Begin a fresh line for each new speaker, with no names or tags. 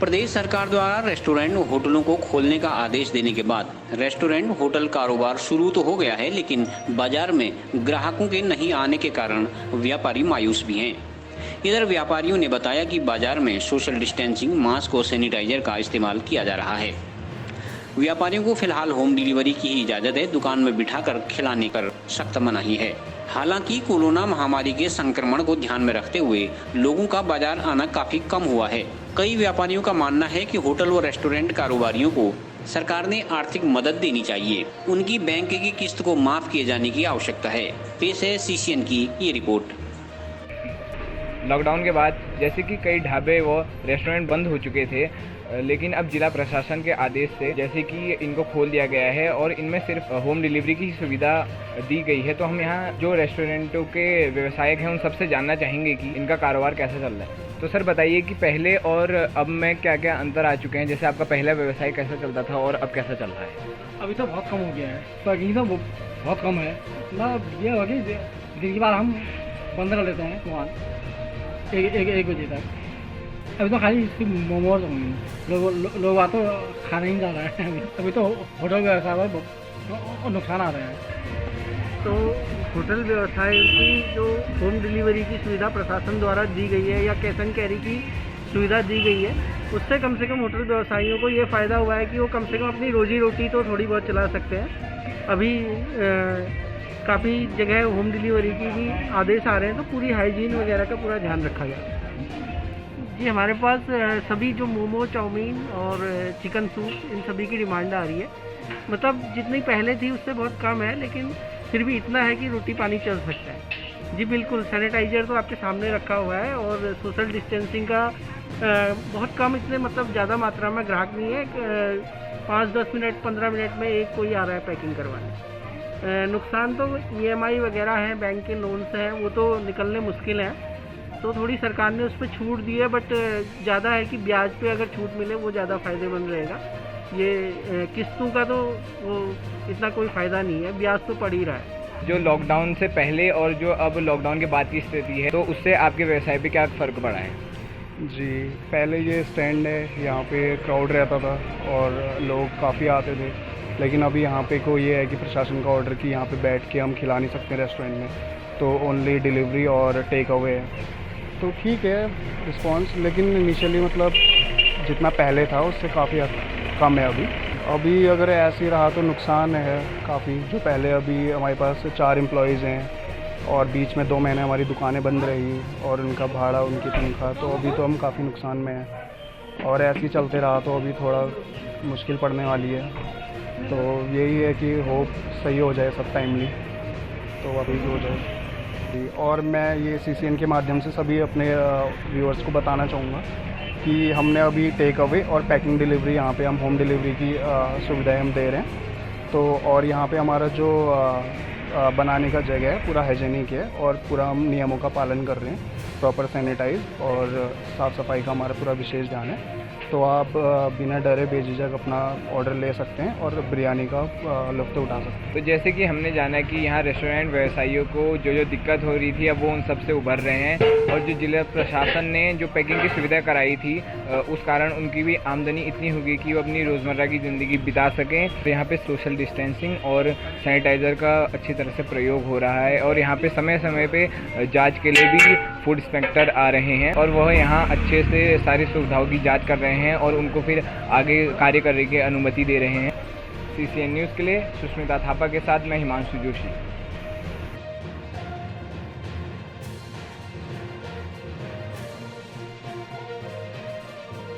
प्रदेश सरकार द्वारा रेस्टोरेंट होटलों को खोलने का आदेश देने के बाद रेस्टोरेंट होटल कारोबार शुरू तो हो गया है, लेकिन बाजार में ग्राहकों के नहीं आने के कारण व्यापारी मायूस भी हैं। इधर व्यापारियों ने बताया कि बाजार में सोशल डिस्टेंसिंग, मास्क और सैनिटाइजर का इस्तेमाल किया जा रहा है। व्यापारियों को फिलहाल होम डिलीवरी की ही इजाजत है, दुकान में बिठाकर खिलाने पर सख्त मनाही है। हालांकि कोरोना महामारी के संक्रमण को ध्यान में रखते हुए लोगों का बाजार आना काफी कम हुआ है। कई व्यापारियों का मानना है कि होटल व रेस्टोरेंट कारोबारियों को सरकार ने आर्थिक मदद देनी चाहिए। उनकी बैंक की किस्त को माफ किए जाने की आवश्यकता है। पेश है सीसीएन की ये रिपोर्ट।
लॉकडाउन के बाद जैसे कि कई ढाबे व रेस्टोरेंट बंद हो चुके थे, लेकिन अब जिला प्रशासन के आदेश से जैसे कि इनको खोल दिया गया है और इनमें सिर्फ होम डिलीवरी की सुविधा दी गई है। तो हम यहाँ जो रेस्टोरेंटों के व्यवसायक हैं उन सबसे जानना चाहेंगे कि इनका कारोबार कैसे चल रहा है। तो सर बताइए कि पहले और अब में क्या क्या अंतर आ चुके हैं, जैसे आपका पहला व्यवसाय कैसा चलता था और अब कैसा चल रहा है?
अभी तो बहुत कम हो गया है, पैकिंग तो बहुत कम है। मतलब ये होगी दिन की बार हम बंद कर लेते हैं दुकान एक बजे तक। अभी तो खाली इसकी मोमोज होंगे, लोग आ तो खाना ही जा रहा है। अभी तो होटल व्यवसाय में बहुत नुकसान आ रहे हैं।
तो होटल व्यवसाय की जो होम डिलीवरी की सुविधा प्रशासन द्वारा दी गई है या कैश एंड कैरी की सुविधा दी गई है, उससे कम से कम होटल व्यवसायियों को ये फ़ायदा हुआ है कि वो कम से कम अपनी रोजी रोटी तो थोड़ी बहुत चला सकते हैं। अभी काफ़ी जगह होम डिलीवरी की भी आदेश आ रहे हैं, तो पूरी हाइजीन वगैरह का पूरा ध्यान रखा गया। जी, हमारे पास सभी जो मोमो, चाउमीन और चिकन सूप, इन सभी की डिमांड आ रही है। मतलब जितनी पहले थी उससे बहुत कम है, लेकिन फिर भी इतना है कि रोटी पानी चल सकता है। जी बिल्कुल, सैनिटाइज़र तो आपके सामने रखा हुआ है और सोशल डिस्टेंसिंग का बहुत कम, इतने मतलब ज़्यादा मात्रा में ग्राहक नहीं है। 5-10 मिनट 15 मिनट में एक कोई आ रहा है पैकिंग करवाने। नुकसान तो EMI वगैरह हैं, बैंक के लोन्स हैं, वो तो निकलने मुश्किल हैं। तो थोड़ी सरकार ने उस पर छूट दी है, बट ज़्यादा है कि ब्याज पे अगर छूट मिले वो ज़्यादा फ़ायदेमंद रहेगा। ये किस्तों का तो वो इतना कोई फ़ायदा नहीं है, ब्याज तो पड़ ही रहा है।
जो लॉकडाउन से पहले और जो अब लॉकडाउन के बाद की स्थिति है, तो उससे आपके व्यवसाय पे क्या फ़र्क पड़ा है?
जी, पहले ये स्टैंड है, यहाँ पे क्राउड रहता था और लोग काफ़ी आते थे, लेकिन अभी यहाँ पे को ये है कि प्रशासन का ऑर्डर कि यहाँ पे बैठ के हम खिला नहीं सकते रेस्टोरेंट में, तो ओनली डिलीवरी और टेक अवे है। तो ठीक है रिस्पांस, लेकिन इनिशियली मतलब जितना पहले था उससे काफ़ी कम है अभी अगर ऐसे ही रहा तो नुकसान है काफ़ी। जो पहले अभी हमारे पास 4 एम्प्लॉयज़ हैं और बीच में 2 महीने हमारी दुकानें बंद रही और उनका भाड़ा, उनकी तनख्वाह, तो अभी तो हम काफ़ी नुकसान में हैं और ऐसे ही चलते रहा तो अभी थोड़ा मुश्किल पड़ने वाली है। तो यही है कि होप सही हो जाए सब टाइमली, तो अभी हो जाए। और मैं ये CCN के माध्यम से सभी अपने व्यूअर्स को बताना चाहूँगा कि हमने अभी टेक अवे और पैकिंग डिलीवरी, यहाँ पे हम होम डिलीवरी की सुविधाएं हम दे रहे हैं। तो और यहाँ पे हमारा जो बनाने का जगह है पूरा हाइजीनिक है और पूरा हम नियमों का पालन कर रहे हैं, प्रॉपर सैनिटाइज और साफ़ सफाई का हमारा पूरा विशेष ध्यान है। तो आप बिना डरे बेझिझक अपना ऑर्डर ले सकते हैं और बिरयानी का लुत्फ़ उठा सकते हैं।
तो जैसे कि हमने जाना कि यहाँ रेस्टोरेंट व्यवसायियों को जो दिक्कत हो रही थी, अब वो उन सब से उभर रहे हैं और जो जिला प्रशासन ने जो पैकिंग की सुविधा कराई थी, उस कारण उनकी भी आमदनी इतनी होगी कि वो अपनी रोज़मर्रा की ज़िंदगी बिता सकें। तो यहाँ पे सोशल डिस्टेंसिंग और सैनिटाइज़र का अच्छी तरह से प्रयोग हो रहा है और यहाँ पे समय समय पे जाँच के लिए भी फूड इंस्पेक्टर आ रहे हैं और वह यहाँ अच्छे से सारी सुविधाओं की जाँच कर रहे हैं और उनको फिर आगे कार्य करने की अनुमति दे रहे हैं। CCN न्यूज़ के लिए सुष्मिता थापा के साथ मैं हिमांशु जोशी।